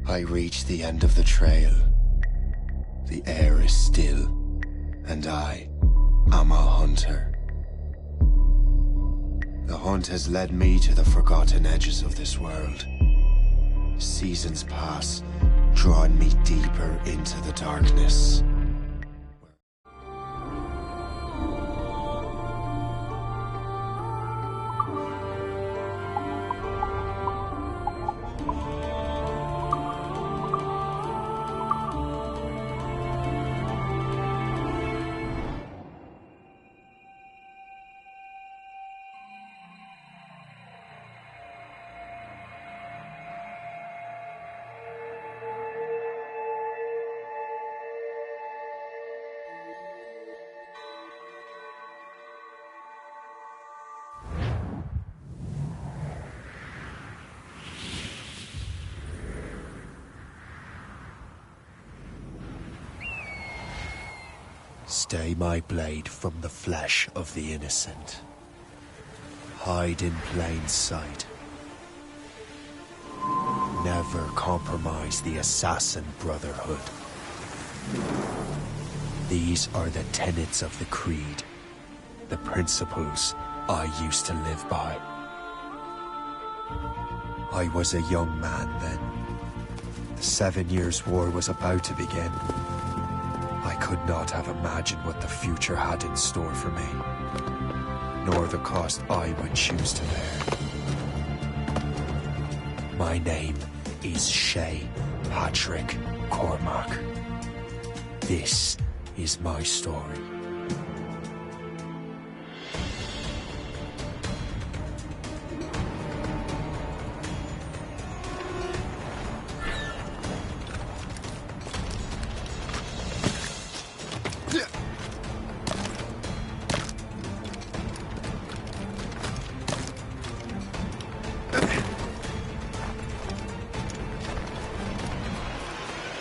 I reach the end of the trail. The air is still, and I am a hunter. The hunt has led me to the forgotten edges of this world. Seasons pass, drawing me deeper into the darkness. Stay my blade from the flesh of the innocent. Hide in plain sight. Never compromise the Assassin Brotherhood. These are the tenets of the Creed, the principles I used to live by. I was a young man then. The 7 Years' War was about to begin. I could not have imagined what the future had in store for me, nor the cost I would choose to bear. My name is Shay Patrick Cormac. This is my story.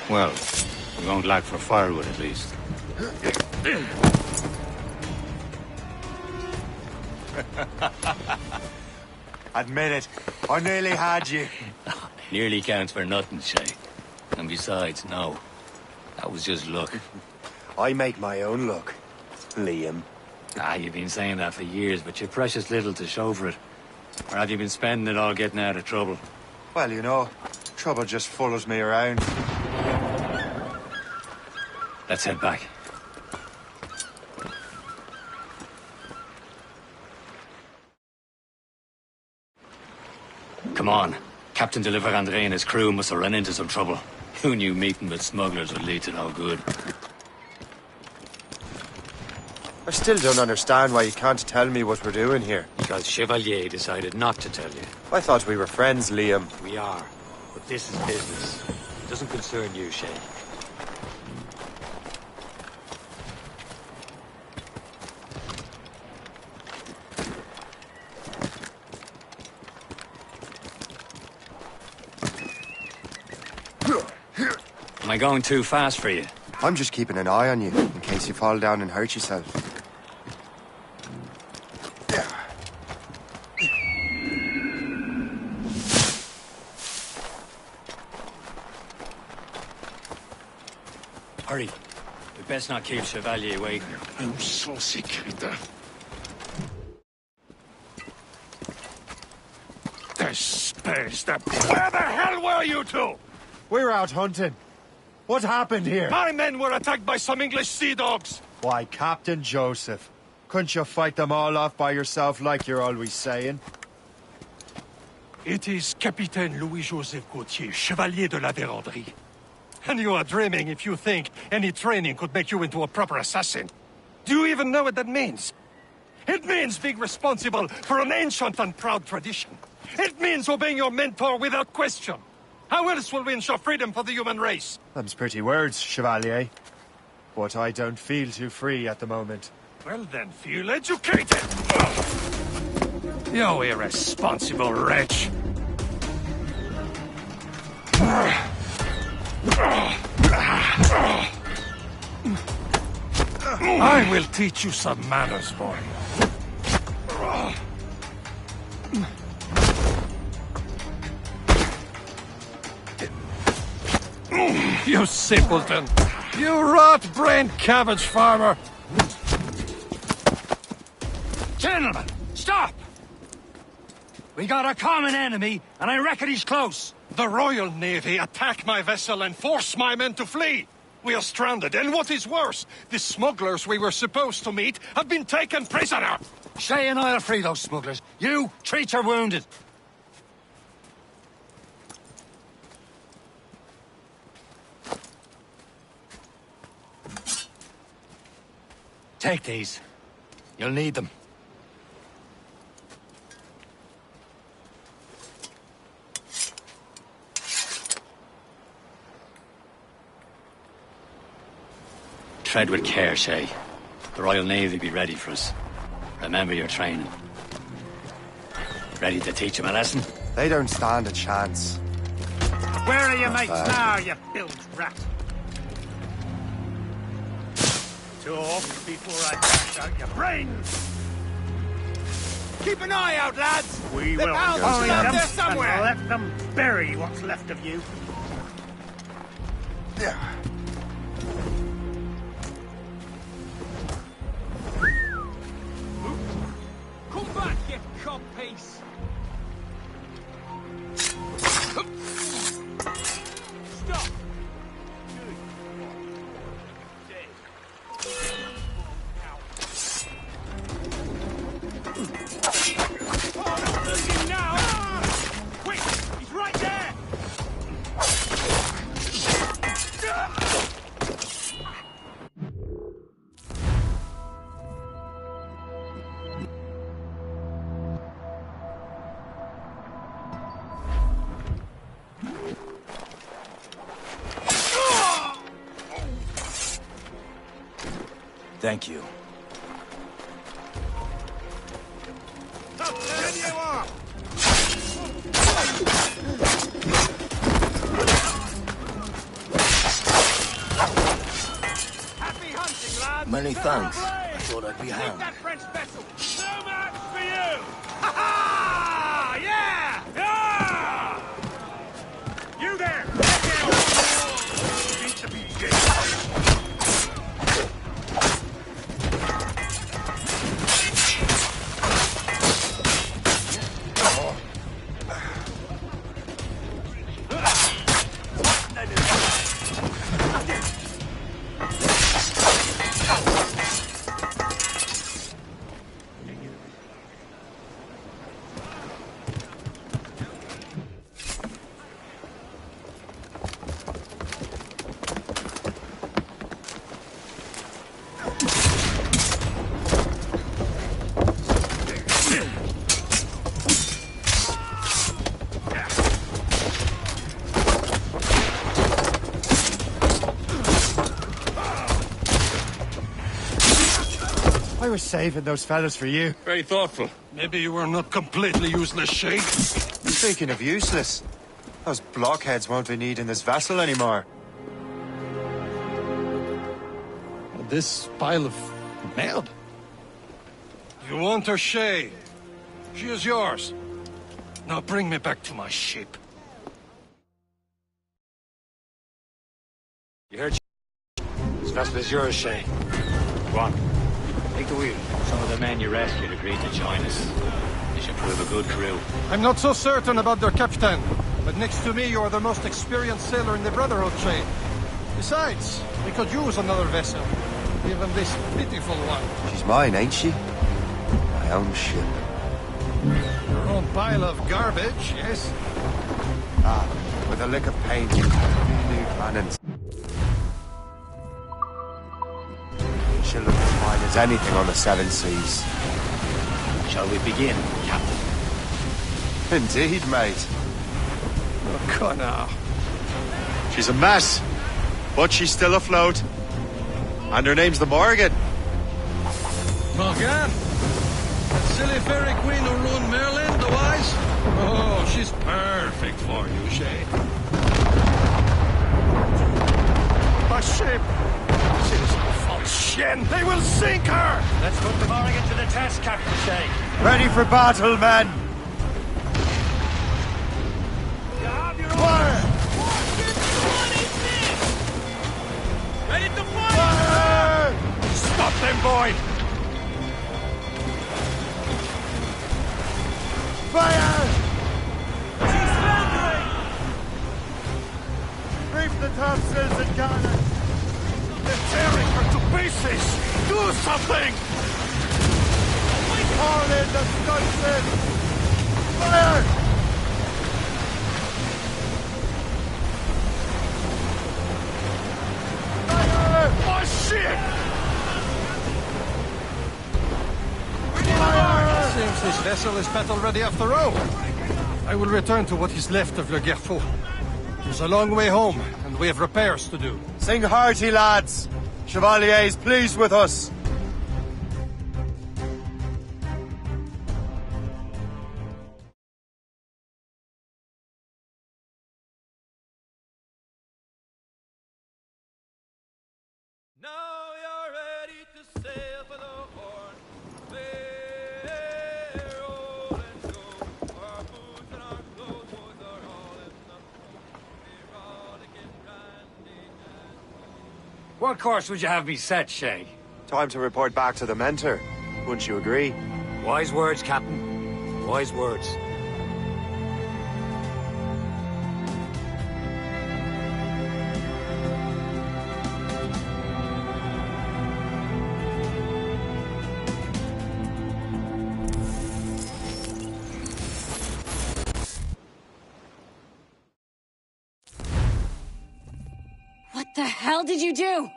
Well, we won't lack for firewood at least. Admit it, I nearly had you. Nearly counts for nothing, Shay. And besides, no. That was just luck. I make my own luck, Liam. You've been saying that for years, but you've precious little to show for it. Or have you been spending it all getting out of trouble? Well, you know, trouble just follows me around. Let's head back. Come on. Captain de Andre and his crew must have run into some trouble. Who knew meeting with smugglers would lead to no good? I still don't understand why you can't tell me what we're doing here. Because Chevalier decided not to tell you. I thought we were friends, Liam. We are. But this is business. It doesn't concern you, Shay. Am I going too fast for you? I'm just keeping an eye on you, in case you fall down and hurt yourself. Hurry. We best not keep Chevalier waiting. I'm so sick, Rita. Where the hell were you two? We're out hunting. What happened here? My men were attacked by some English sea dogs. Why, Captain Joseph. Couldn't you fight them all off by yourself like you're always saying? It is Capitaine Louis-Joseph Gauthier, Chevalier de la Vérendrye. And you are dreaming if you think any training could make you into a proper assassin. Do you even know what that means? It means being responsible for an ancient and proud tradition. It means obeying your mentor without question. How else will we ensure freedom for the human race? Them's pretty words, Chevalier. But I don't feel too free at the moment. Well then, feel educated! You irresponsible wretch! I will teach you some manners, boy. You simpleton! You rot-brained cabbage farmer! Gentlemen, stop! We got a common enemy, and I reckon he's close. The Royal Navy attack my vessel and force my men to flee! We are stranded, and what is worse, the smugglers we were supposed to meet have been taken prisoner! Shay and I'll free those smugglers. You, treat your wounded. Take these. You'll need them. Tread with care, Shay. The Royal Navy be ready for us. Remember your training. Ready to teach them a lesson? They don't stand a chance. Where are your mates now, you bilge rat? Talk before I bash out your brains! Keep an eye out, lads! We The will pals find are out them there somewhere! and let them bury what's left of you. Come back, you codpiece! Stop! Oh, don't lose him now! Quick! He's right there! Thank you. There you are! Happy hunting, lads! Many thanks. Fair I thought I'd be Take hanged. that French vessel! No match for you! Ha ha! Yeah! Yeah! You there! Get down! Need to be dead. I was saving those fellas for you. Very thoughtful. Maybe you were not completely useless, Shay. Speaking of useless, those blockheads won't be needing this vessel anymore. This pile of mud. You want her, Shay? She is yours. Now bring me back to my ship. You heard? This vessel is yours, Shay. Go on. Take the wheel. Some of the men you rescued agreed to join us. They should prove a good crew. I'm not so certain about their captain, but next to me you are the most experienced sailor in the Brotherhood, Shay. Besides, we could use another vessel. Even this pitiful one. She's mine, ain't she? My own ship. Your own pile of garbage, yes? Ah, with a lick of paint. New cannons. She'll look as fine as anything on the seven seas. Shall we begin, Captain? Indeed, mate. Oh, come now. She's a mess, but she's still afloat. And her name's the Morgan. Morgan? That silly fairy queen who ruined Merlin, the wise? Oh, she's perfect for you, Shay. A ship! She's a false shin! They will sink her! Let's put the Morgan to the test, Captain Shay. Ready for battle, men! You have your Fire! orders! citizen cannon! They're tearing her to pieces! Do something! Call in the Stunsman! Fire! Fire! Oh, shit! Fire! Seems this vessel is battle-ready after all. I will return to what is left of Le Gerfaut. There's a long way home, and we have repairs to do. Sing hearty, lads! Chevalier is pleased with us. Now you're ready to sail for the Horn. Bear, roll and go. Our boots and our clothes are all in the we're rollicking randy and What course would you have me set, Shay? Time to report back to the mentor. Wouldn't you agree? Wise words, Captain. Wise words. What the hell did you do?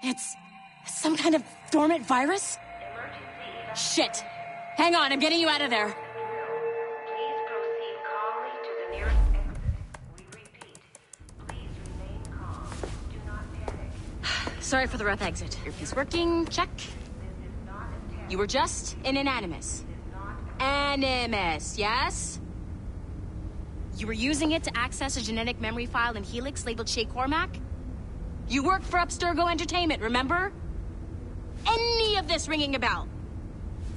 It's some kind of dormant virus? Shit. Hang on, I'm getting you out of there. Please proceed calmly to the nearest exit. We repeat, please remain calm. Do not panic. Sorry for the rough exit. Earpiece working, check. This is not a test. You were just in an Animus. Animus, yes? You were using it to access a genetic memory file in Helix labeled Shay Cormac? You worked for Abstergo Entertainment, remember? Any of this ringing a bell?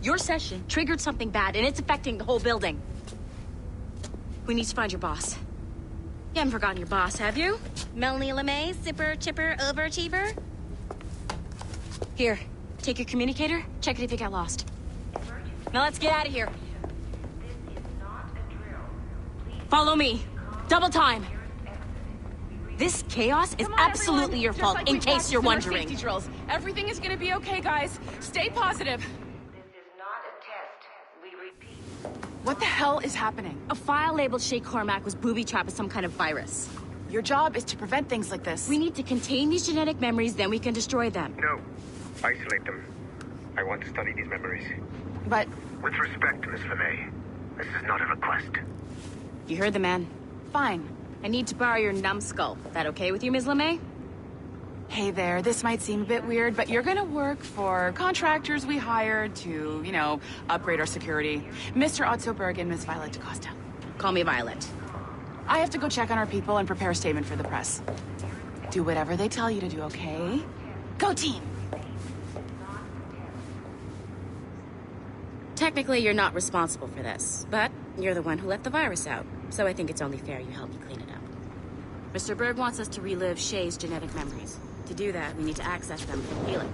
Your session triggered something bad, and it's affecting the whole building. We need to find your boss. You haven't forgotten your boss, have you? Melanie LeMay, zipper, chipper, overachiever? Here, take your communicator, check it if you got lost. Now let's get out of here. This is not a drill. Please Follow me. Double time. This chaos is Come on, absolutely everyone. your Just fault, like in we case you're practiced in our wondering. safety drills. Everything is gonna be okay, guys. Stay positive. This is not a test. We repeat. What the hell is happening? A file labeled Shay Cormac was booby-trapped with some kind of virus. Your job is to prevent things like this. We need to contain these genetic memories, then we can destroy them. No. Isolate them. I want to study these memories. But With respect, Miss LeMay, this is not a request. You heard the man. fine. I need to borrow your numbskull. That okay with you, Ms. LeMay? Hey there, this might seem a bit weird, but you're gonna work for contractors we hired to, upgrade our security. Mr. Otto Berg and Miss Violet DaCosta. Call me Violet. I have to go check on our people and prepare a statement for the press. Do whatever they tell you to do, okay? Go team! Technically, you're not responsible for this, but you're the one who let the virus out, so I think it's only fair you help me clean it up. Mr. Berg wants us to relive Shay's genetic memories. To do that, we need to access them from Helix.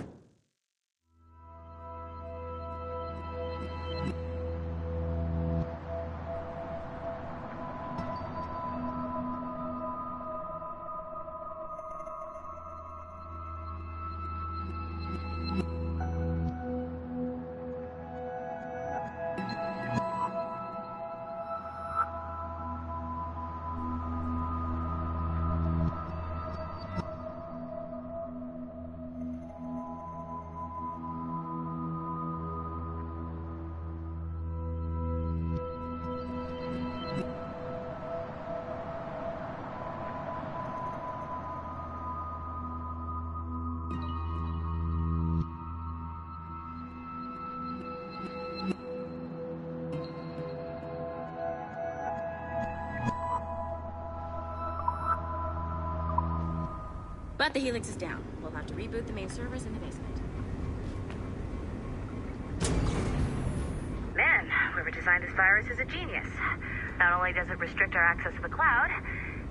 But the Helix is down. We'll have to reboot the main servers in the basement. Man, whoever designed this virus is a genius. Not only does it restrict our access to the cloud,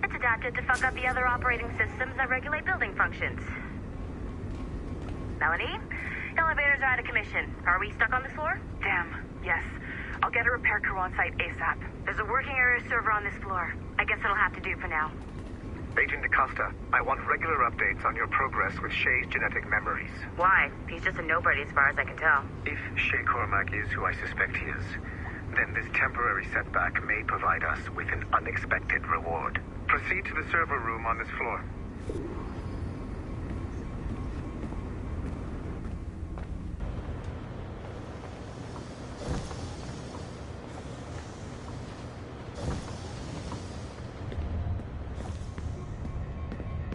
it's adapted to fuck up the other operating systems that regulate building functions. Melanie? Elevators are out of commission. Are we stuck on this floor? Damn, yes. I'll get a repair crew on site ASAP. There's a working area server on this floor. I guess it'll have to do for now. Agent DaCosta, I want regular updates on your progress with Shay's genetic memories. Why? He's just a nobody as far as I can tell. If Shay Cormac is who I suspect he is, then this temporary setback may provide us with an unexpected reward. Proceed to the server room on this floor.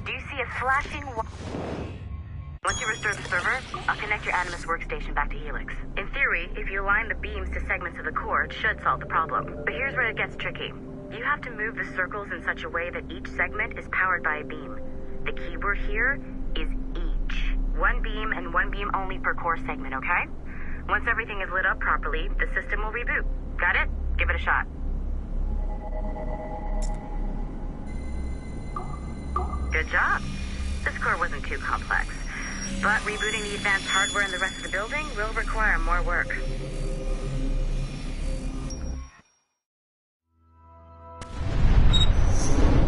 Do you see a flashing Once you restore the server, I'll connect your Animus workstation back to Helix. In theory, if you align the beams to segments of the core, it should solve the problem. But here's where it gets tricky. You have to move the circles in such a way that each segment is powered by a beam. The keyword here is each. One beam and one beam only per core segment, okay? Once everything is lit up properly, the system will reboot. Got it? Give it a shot. Good job. This core wasn't too complex. But rebooting the advanced hardware in the rest of the building will require more work.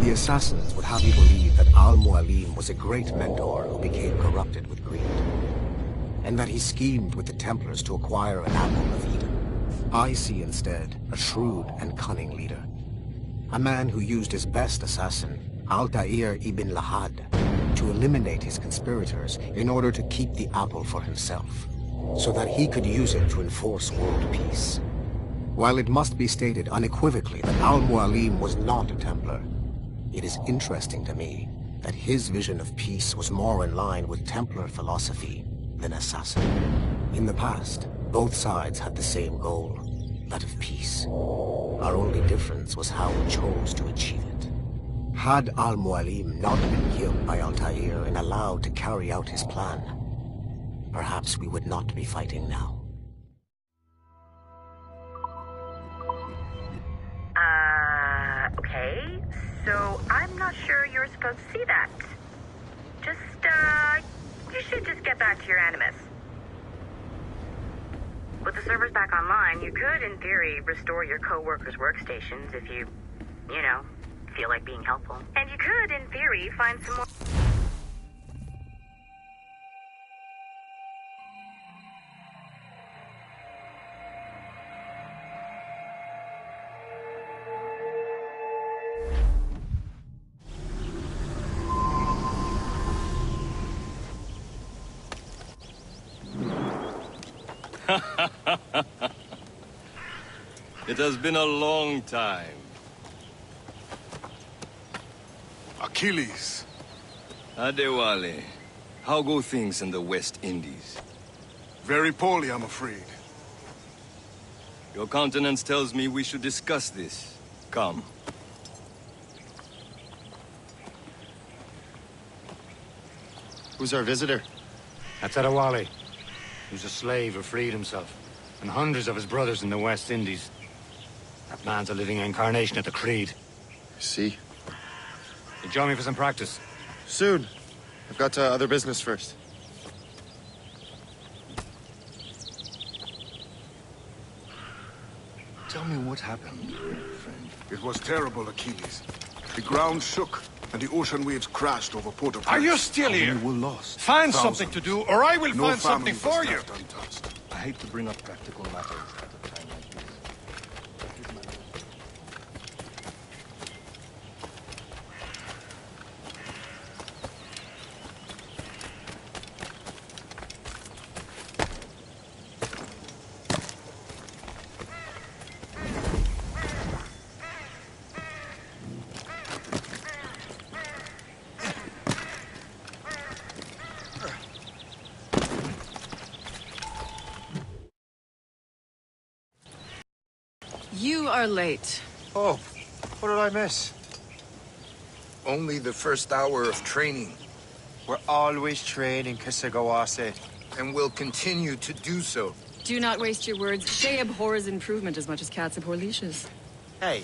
The assassins would have you believe that Al-Mualim was a great mentor who became corrupted with greed, and that he schemed with the Templars to acquire an apple of Eden. I see instead a shrewd and cunning leader, a man who used his best assassin, Altair ibn Lahad, to eliminate his conspirators in order to keep the apple for himself, so that he could use it to enforce world peace. While it must be stated unequivocally that Al-Mualim was not a Templar, it is interesting to me that his vision of peace was more in line with Templar philosophy than assassin. In the past, both sides had the same goal, that of peace. Our only difference was how we chose to achieve it. Had Al-Mualim not been killed by Altair and allowed to carry out his plan, perhaps we would not be fighting now. Okay. So, I'm not sure you're supposed to see that. You should just get back to your Animus. With the servers back online, you could, in theory, restore your co-workers' workstations if you feel like being helpful. And you could, in theory, find some more... It has been a long time. Achilles. Adewale, how go things in the West Indies? Very poorly, I'm afraid. Your countenance tells me we should discuss this. Come. Who's our visitor? That's Adewale. He was a slave who freed himself, and hundreds of his brothers in the West Indies. That man's a living incarnation of the Creed. See? You join me for some practice? Soon. I've got other business first. Tell me what happened, friend. It was terrible, Achilles. The ground shook, and the ocean waves crashed over Port-au-Prince. Are you still here? We were lost. Find Thousands. something to do, or I will No find something family was for you. left untouched. I hate to bring up practical matters at a time like this. You are late. Oh, what did I miss? Only the first hour of training. We're always training, Kisagawase, and we'll continue to do so. Do not waste your words. Shay abhors improvement as much as cats abhor leashes. Hey.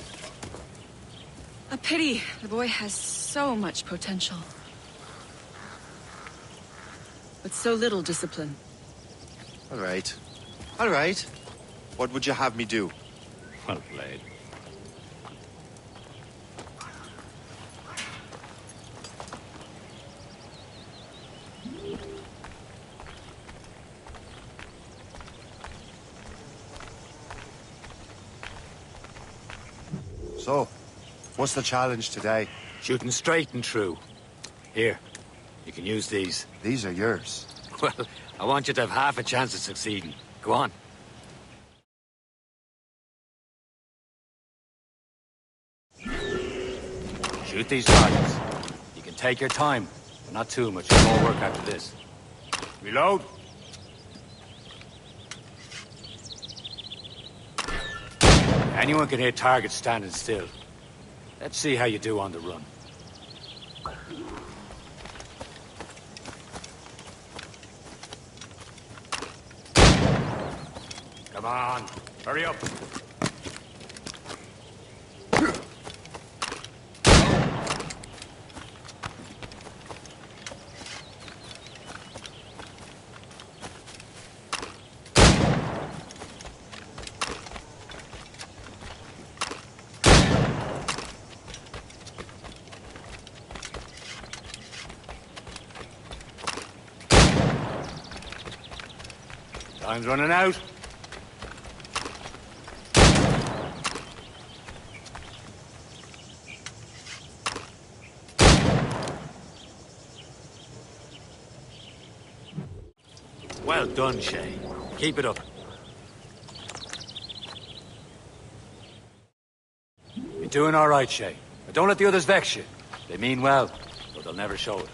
A pity. The boy has so much potential. But so little discipline. All right. All right. What would you have me do? Well played. So, what's the challenge today? Shooting straight and true. Here, you can use these. These are yours. Well, I want you to have half a chance of succeeding. Go on. Shoot these targets. You can take your time, but not too much. More work after this. Reload. Anyone can hit targets standing still. Let's see how you do on the run. Come on, hurry up. Time's running out. Well done, Shay. Keep it up. You're doing all right, Shay. But don't let the others vex you. They mean well, but they'll never show it.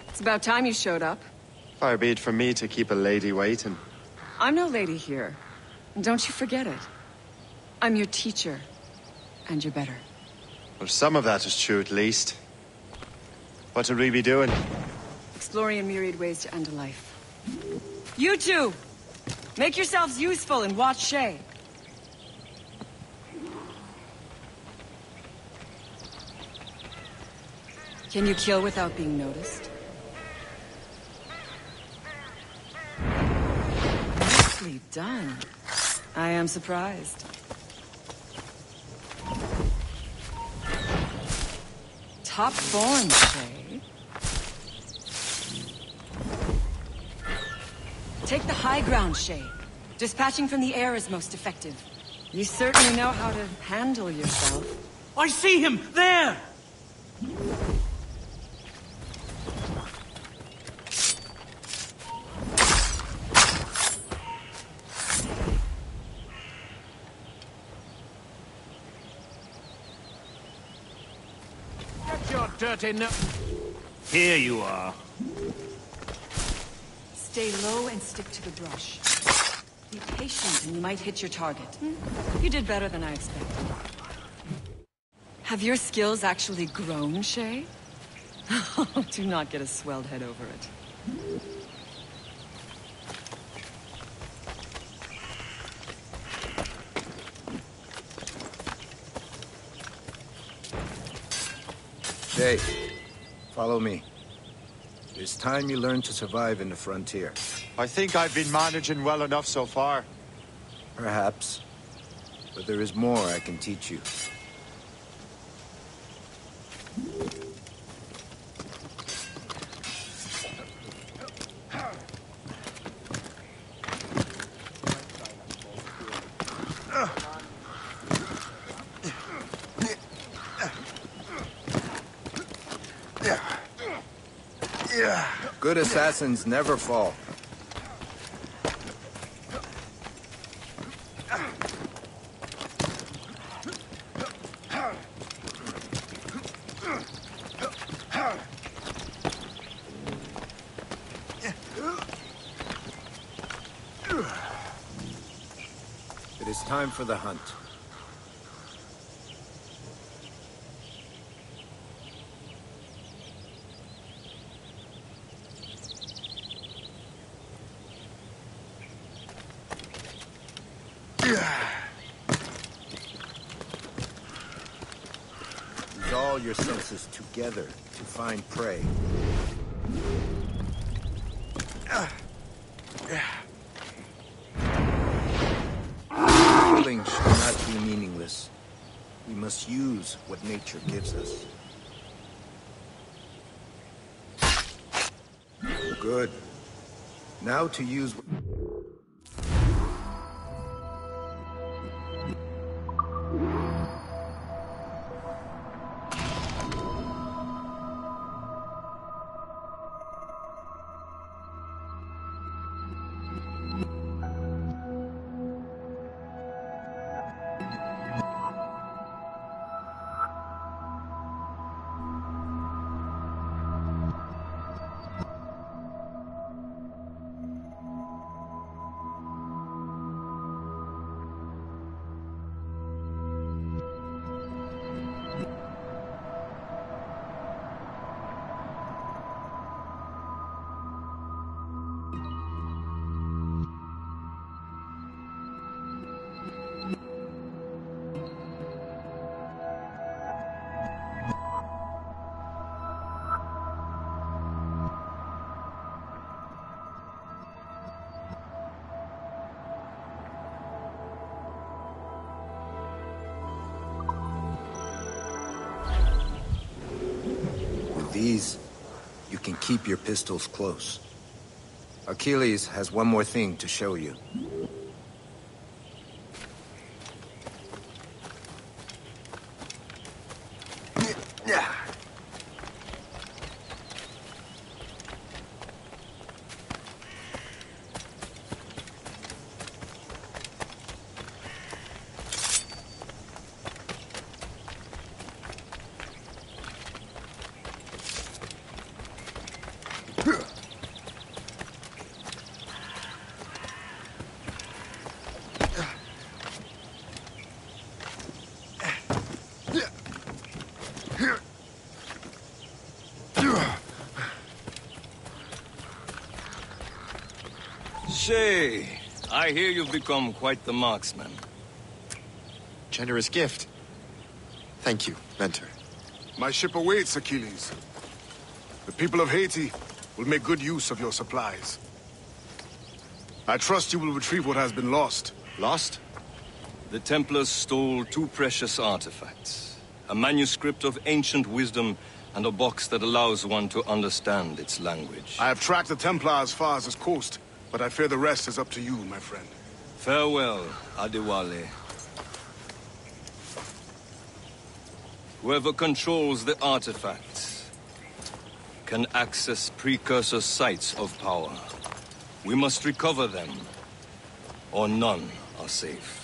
It's about time you showed up. Far be it from me to keep a lady waiting. I'm no lady here. And don't you forget it. I'm your teacher. And you're better. Well, some of that is true, at least. What would we be doing? Exploring a myriad ways to end a life. You two! Make yourselves useful and watch Shay. Can you kill without being noticed? Nicely done. I am surprised. Top form, Shay. Take the high ground, Shay. Dispatching from the air is most effective. You certainly know how to handle yourself. I see him! There! Dirty no. Here you are. Stay low and stick to the brush. Be patient and you might hit your target. You did better than I expected. Have your skills actually grown, Shay? Do not get a swelled head over it. Shay, follow me. It's time you learn to survive in the frontier. I think I've been managing well enough so far. Perhaps. But there is more I can teach you. Good assassins never fall. It is time for the hunt. Use all your senses together to find prey. Killing should not be meaningless. We must use what nature gives us. Good. Now to use... These, you can keep your pistols close. Achilles has one more thing to show you. Shay, I hear you've become quite the marksman. Generous gift. Thank you, Mentor. My ship awaits, Achilles. The people of Haiti will make good use of your supplies. I trust you will retrieve what has been lost. Lost? The Templars stole 2 precious artifacts. A manuscript of ancient wisdom and a box that allows one to understand its language. I have tracked the Templar as far as this coast, but I fear the rest is up to you, my friend. Farewell, Adewale. Whoever controls the artifacts can access precursor sites of power. We must recover them, or none are safe.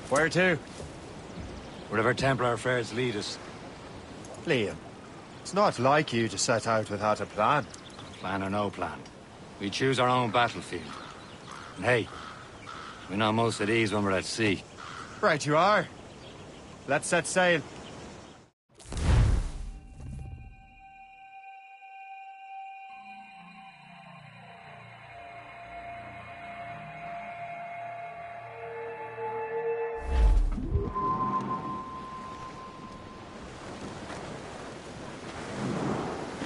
Where to? Wherever Templar affairs lead us. Liam, it's not like you to set out without a plan. Plan or no plan. We choose our own battlefield. And hey, we know most of these when we're at sea. Right you are. Let's set sail.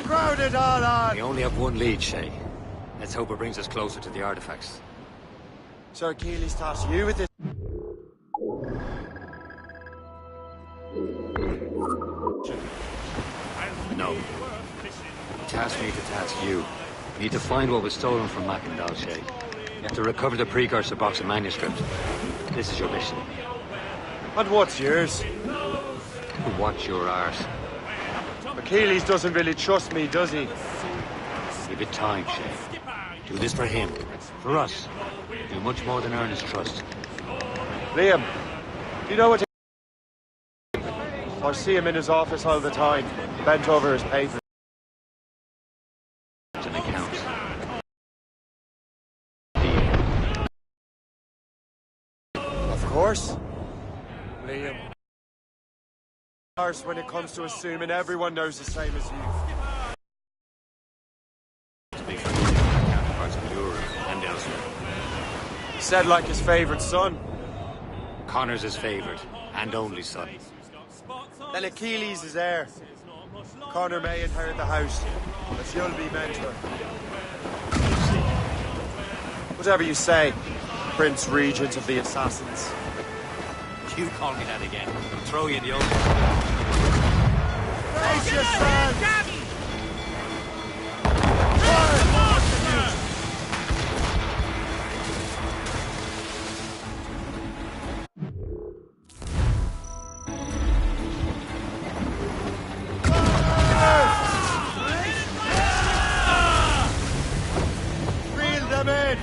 Crowded all on! We only have one lead, Shay. Let's hope it brings us closer to the artifacts. Sir Achilles tossed you with this. tasked me to task you. We need to find what was stolen from Mac and Dalshay. You have to recover the precursor box of manuscript. This is your mission. And what's yours? Watch your arse. Achilles doesn't really trust me, does he? Give it time, Shay. Do this for him. For us. Do much more than earn his trust. Liam, do you know what I see him in his office all the time, bent over his papers. It's an account. Of course. Liam. When it comes to assuming everyone knows the same as you. Speak for counterparts in Europe and elsewhere. Said like his favorite son. Connor's his favorite and only son. Then Achilles is heir. Connor may inherit the house, but you'll be mentor. Whatever you say, Prince Regent of the Assassins. You call me that again. I'll throw you in the open. Brace yourself! Reel them in!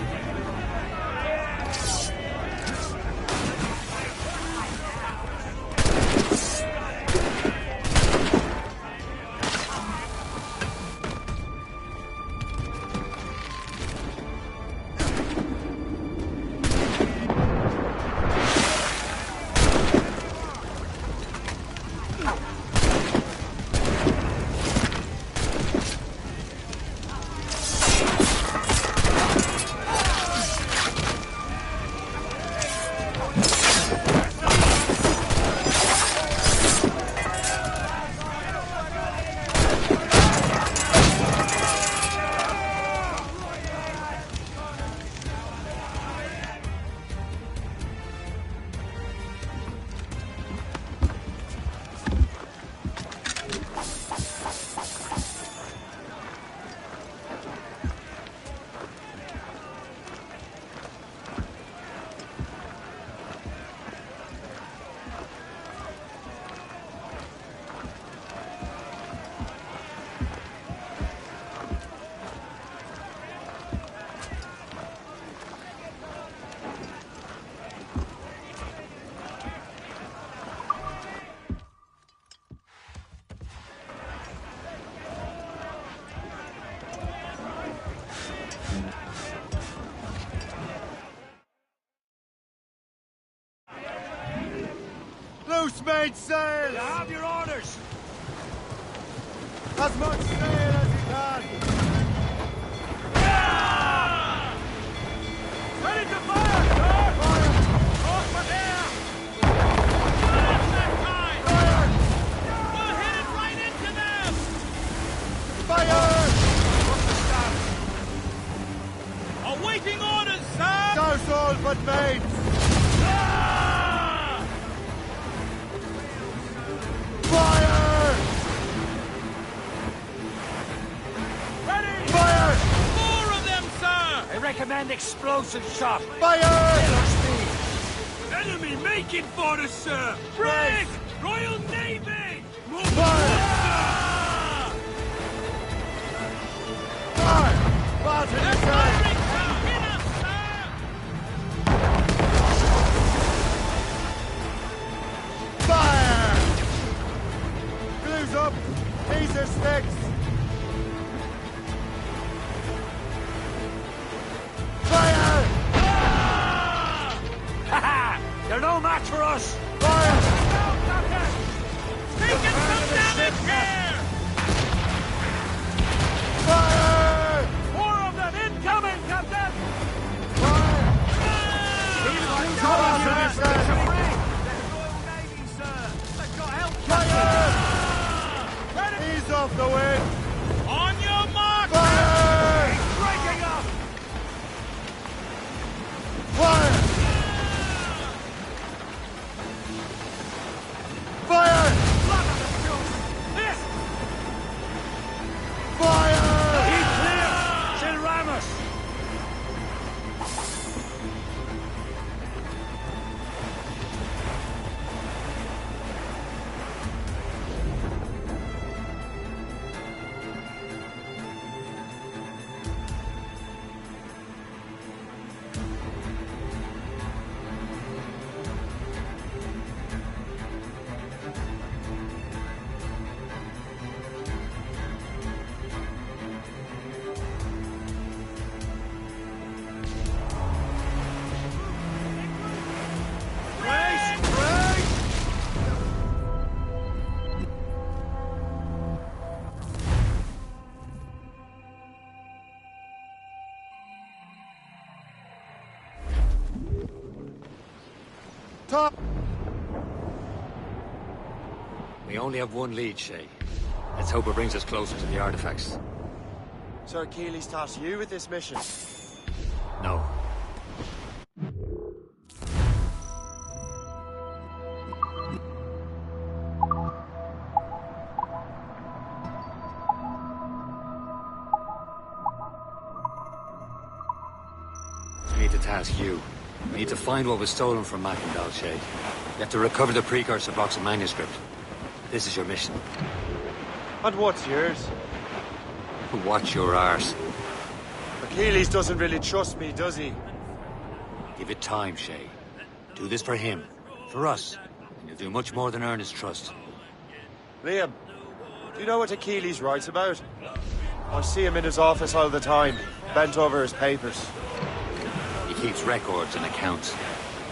Loose main sail! You have your orders! As much sail as you can! Yeah! Ready to fire, sir! Fire! Off for there! That time! Fire! We'll hit it right into them! Fire! Awaiting orders, sir! Douse all but mains! Fire! Ready! Fire! Four of them, sir! I recommend explosive shot. Fire! Enemy making for us, sir! Brig! Royal Navy! Move Fire! Fire! Barton They're is firing, sir! Hit us, sir! Fire! Glues up! Laser sticks! Fire! Ha! They're no match for us. Fire! Taking some damage here! Fire! Four of them incoming, Captain! Ease off the wind! On your mark! Fire! Breaking up! Fire! Fire! This! Fire! Top! We only have one lead, Shay. Let's hope it brings us closer to the artifacts. Sir Achilles tasked you with this mission. No. We need to task you. We need to find what was stolen from Mac and Dalshay. You have to recover the precursor box of manuscript. This is your mission. And what's yours? Watch your arse. Achilles doesn't really trust me, does he? Give it time, Shay. Do this for him. For us. And you'll do much more than earn his trust. Liam, do you know what Achilles writes about? I see him in his office all the time, bent over his papers. He keeps records and accounts.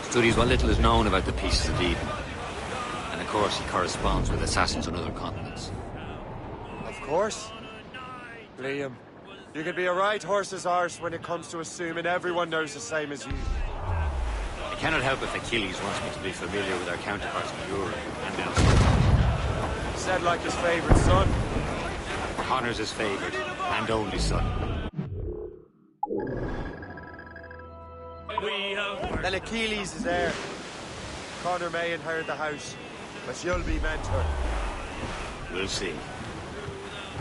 Studies what little is known about the pieces of Eden. And of course, he corresponds with assassins on other continents. Of course. Liam, you can be a right horse's arse when it comes to assuming everyone knows the same as you. I cannot help if Achilles wants me to be familiar with our counterparts in Europe and elsewhere. Said like his favorite son. Connor's his favorite and only son. Then Achilles is there. Connor may inherit the house, but you'll be mentor. We'll see.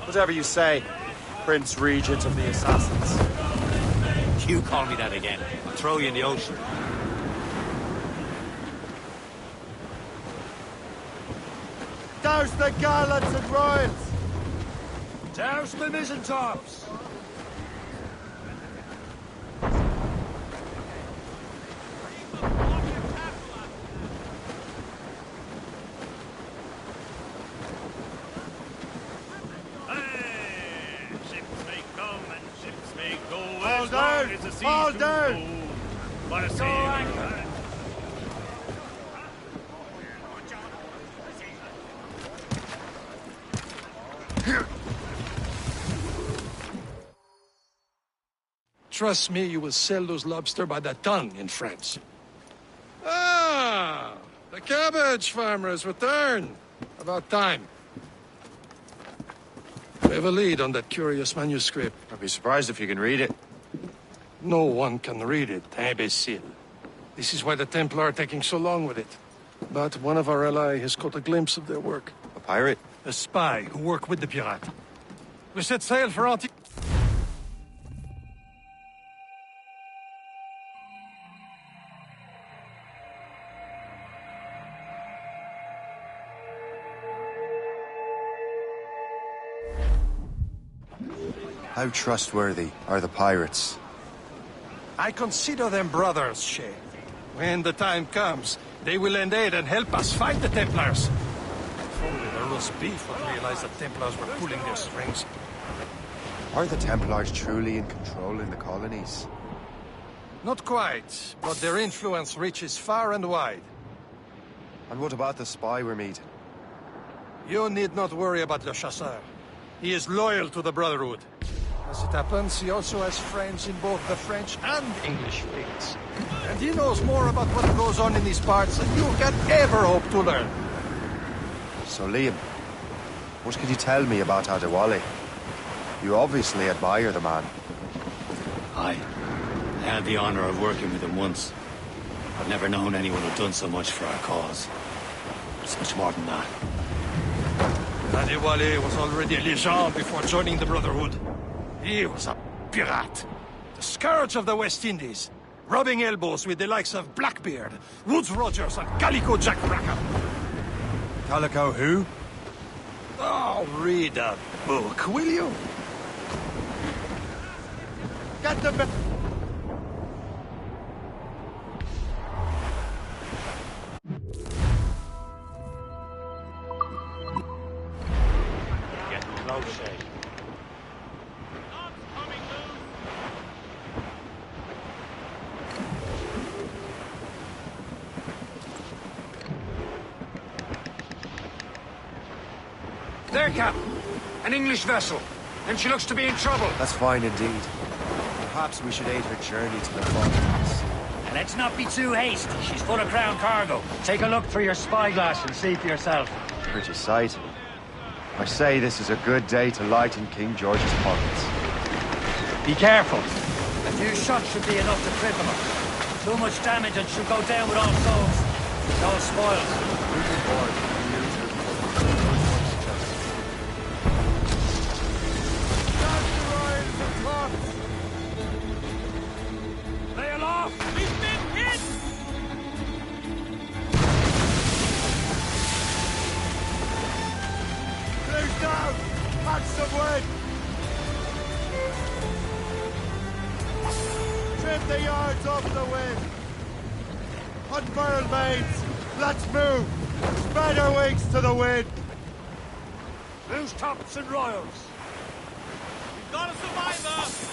Whatever you say, Prince Regent of the Assassins. You call me that again, I'll throw you in the ocean. Douse the gallants and royals! Douse the mizzentops! All down! What a scene! Trust me, you will sell those lobster by the ton in France. Ah! The cabbage farmers return. About time. We have a lead on that curious manuscript. I'd be surprised if you can read it. No one can read it, imbecile. This is why the Templar are taking so long with it. But one of our allies has caught a glimpse of their work. A pirate? A spy who worked with the pirate. We set sail for Anti... How trustworthy are the pirates? I consider them brothers, Shay. When the time comes, they will lend aid and help us fight the Templars. If only the roast beef would realize the Templars were pulling their strings. Are the Templars truly in control in the colonies? Not quite, but their influence reaches far and wide. And what about the spy we're meeting? You need not worry about Le Chasseur. He is loyal to the Brotherhood. As it happens, he also has friends in both the French and English fleets. And he knows more about what goes on in these parts than you can ever hope to learn. So, Liam, what can you tell me about Adewale? You obviously admire the man. I had the honor of working with him once. I've never known anyone who'd done so much for our cause. It's much more than that. Adewale was already a legend before joining the Brotherhood. He was a pirate. The scourge of the West Indies. Rubbing elbows with the likes of Blackbeard, Woodes Rogers, and Calico Jack Rackham. Calico who? Oh, read a book, will you? Get the... Getting close, Shay. There, Captain. An English vessel. And she looks to be in trouble. That's fine indeed. Perhaps we should aid her journey to the fortress. An Let's not be too hasty. She's full of crown cargo. Take a look through your spyglass and see for yourself. Pretty sight. I say this is a good day to lighten King George's pockets. Be careful. A few shots should be enough to cripple her. Too much damage and she'll go down with all souls. It's all spoiled. Lay aloft! We've been hit! Cruise down! Catch some wind! Trim the yards off the wind! Unfurl mains! Let's move! Spread our wings to the wind! Loose tops and royals! We've got a survivor!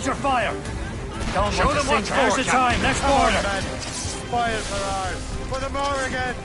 Your fire! Don't Show them what's There's the time. Let's board her. Men. Spoils for ours. For the more again.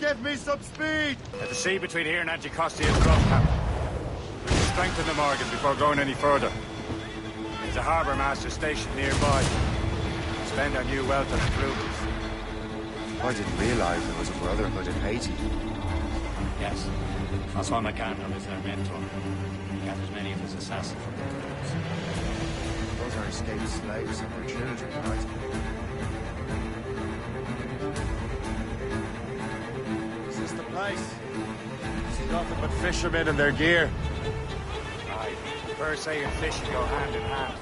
Give me some speed! At the sea between here and Anticosti is rough, Captain. We should strengthen the Morgan before going any further. There's a harbour master stationed nearby. Spend our new wealth on improvements. I didn't realize there was a brotherhood in Haiti. Yes. Francois McCandle is their mentor. He gathers many of his assassins from the groups. Those are escaped slaves and their children, right? Is this the place? See nothing but fishermen and their gear. Aye. Fur say and fishing go hand in hand.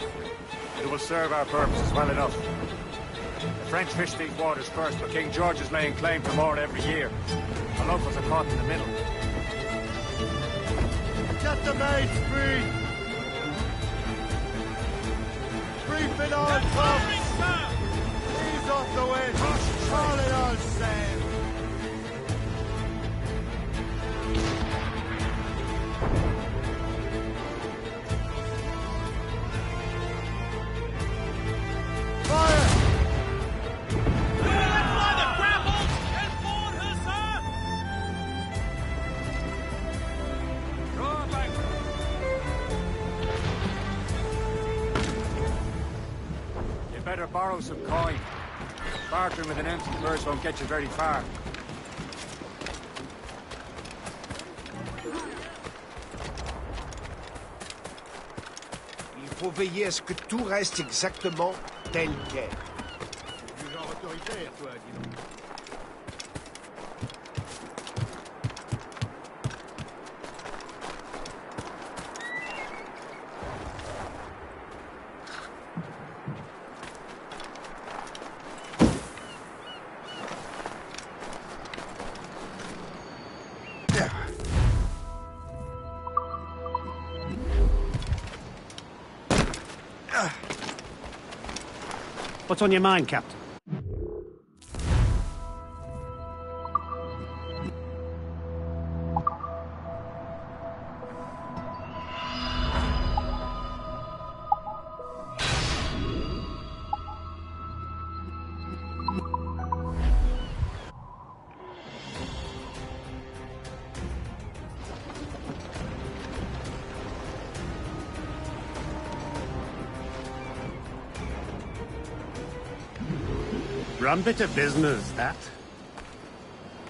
It will serve our purposes well enough. The French fish these waters first, but King George is laying claim to more every year. The locals are caught in the middle. Get the maids free! Brief it on top! Ease off the wind! All in all, Sam. Better borrow some coin. Bartering with an empty purse won't get you very far. Il faut veiller à ce que tout reste exactement tel quel. Du genre autoritaire, toi, dis donc. What's on your mind, Captain? Rum bit of business, that.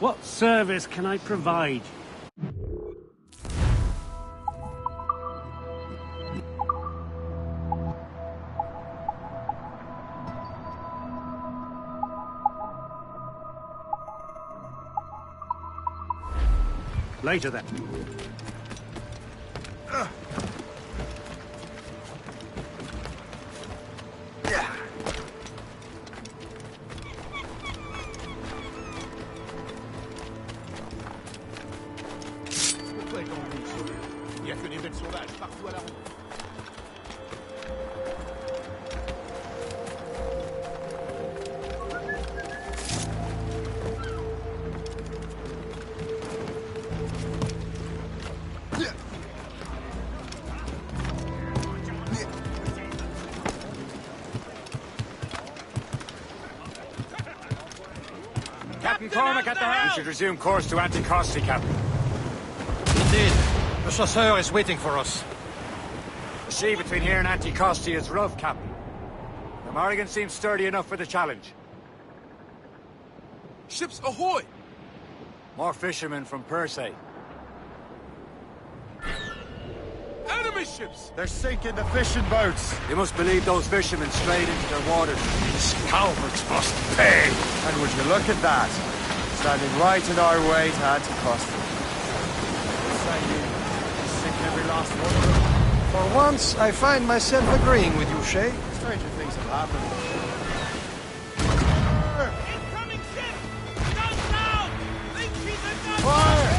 What service can I provide? Later then. Il n'y a que des bêtes sauvages partout à la ronde. Captain Cormac at the helm. We should resume course to Anticosti, Captain. Indeed. The chasseur is waiting for us. The sea between here and Anticosti is rough, Captain. The Morrigan seems sturdy enough for the challenge. Ships ahoy! More fishermen from Persay. Enemy ships! They're sinking the fishing boats. You must believe those fishermen strayed into their waters. These cowards must pay! And would you look at that? Standing right in our way to Anticosti. Every last one of them. For once, I find myself agreeing with you, Shay. Stranger things have happened. Incoming ship! Down south! Think she's a gun! Fire!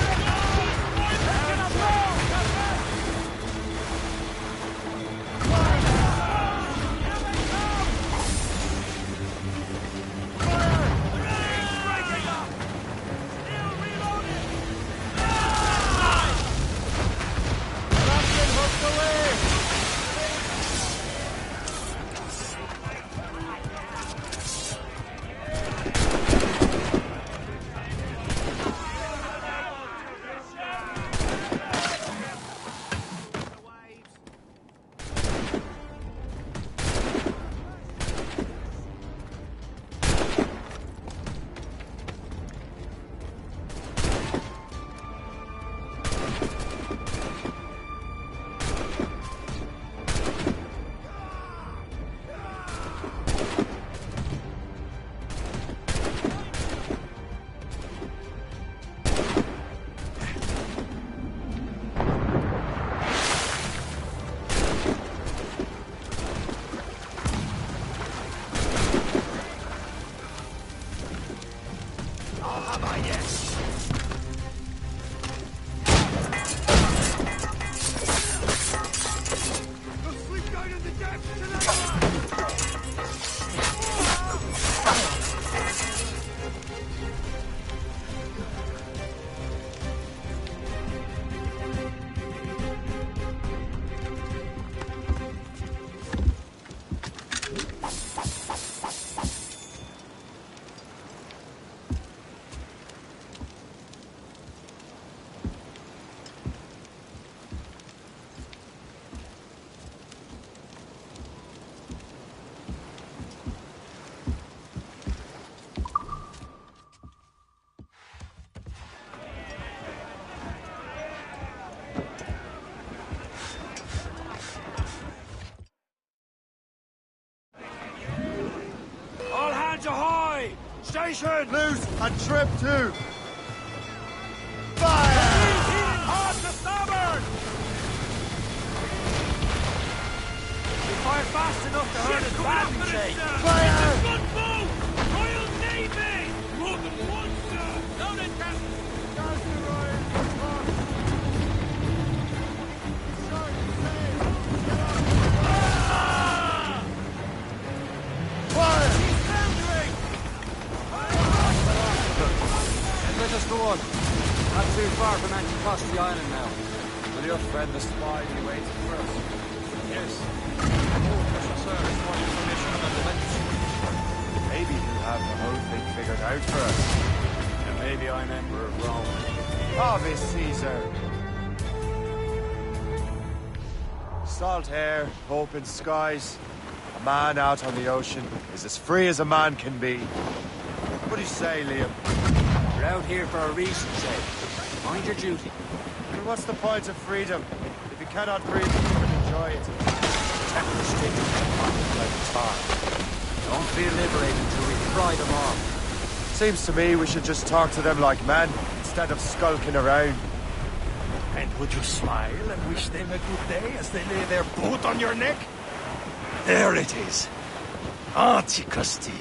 station! Loose and trip two! Fire! Hard to starboard! We fired fast enough to hurt his badly, Shay. Fire! Gunboat! Royal Navy! More than one, sir! Noted, Captain! Fire! Let us go on. Not too far from Anticosti Island now. Will your friend the spy be waiting for us? Yes. The chasseur is more information about the venture. Maybe he'll have the whole thing figured out for us. And maybe I'm Emperor of Rome. Ave Caesar! Salt air, open skies. A man out on the ocean is as free as a man can be. What do you say, Liam? We're out here for a reason, Shay. Mind your duty. Well, what's the point of freedom if you cannot breathe you can enjoy it? Temper stick like tar. Don't feel liberated until we fry them off. Seems to me we should just talk to them like men instead of skulking around. And would you smile and wish them a good day as they lay their boot on your neck? There it is. Anticosti.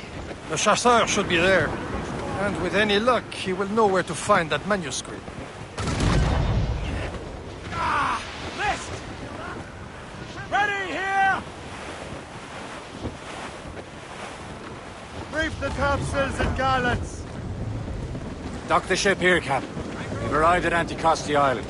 The chasseur should be there. And with any luck, he will know where to find that manuscript. List! Ready here! Reef the topsails and gallants! Dock the ship here, Captain. We've arrived at Anticosti Island.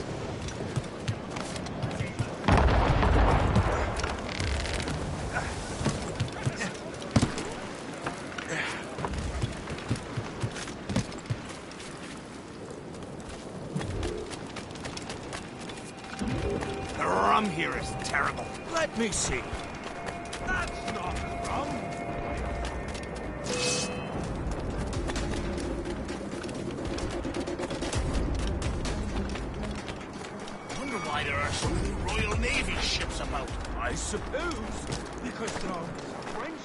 The rum here is terrible. Let me see. That's not rum. I wonder why there are so many Royal Navy ships about. I suppose because they're all French.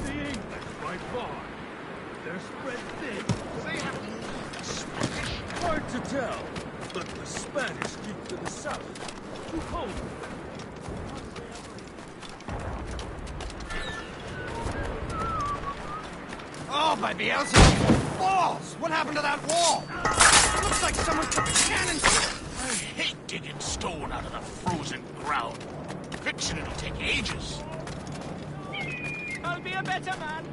The English by far. They're spread thin. Do they have Spanish? Hard to tell, but the Spanish keep to the south. Too cold. Oh, by Beelzebub! Walls! What happened to that wall? Looks like someone took a cannon to it. I hate digging stone out of the frozen ground. Fixing it'll take ages. I'll be a better man.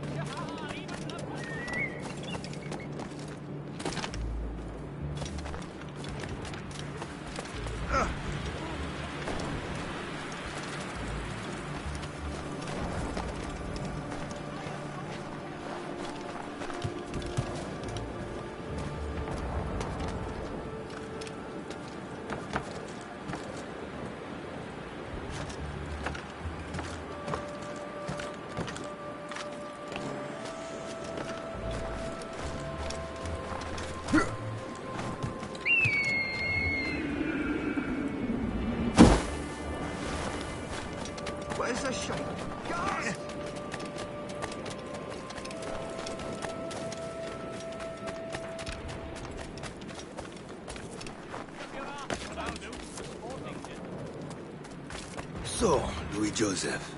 Where's the shot? God! So, Louis Joseph.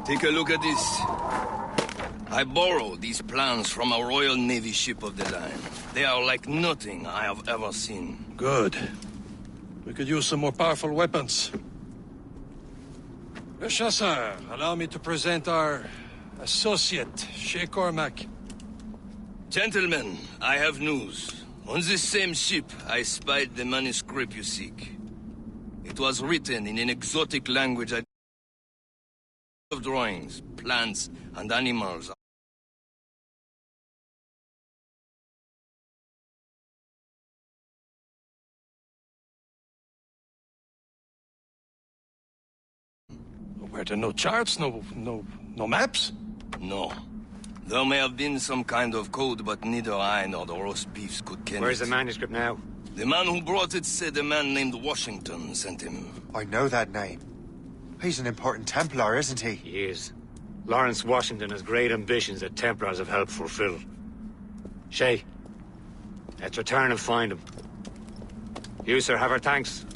Take a look at this. I borrowed these plans from a Royal Navy ship of the line. They are like nothing I have ever seen. Good. We could use some more powerful weapons. Le Chasseur, allow me to present our associate, Shay Cormac. Gentlemen, I have news. On this same ship, I spied the manuscript you seek. It was written in an exotic language of drawings, plants, and animals. Were there no charts, no maps? No. There may have been some kind of code, but neither I nor the roast beefs could ken Where's it. the manuscript now? The man who brought it said a man named Washington sent him. I know that name. He's an important Templar, isn't he? He is. Lawrence Washington has great ambitions that Templars have helped fulfill. Shay, let's return and find him. You, sir, have our thanks.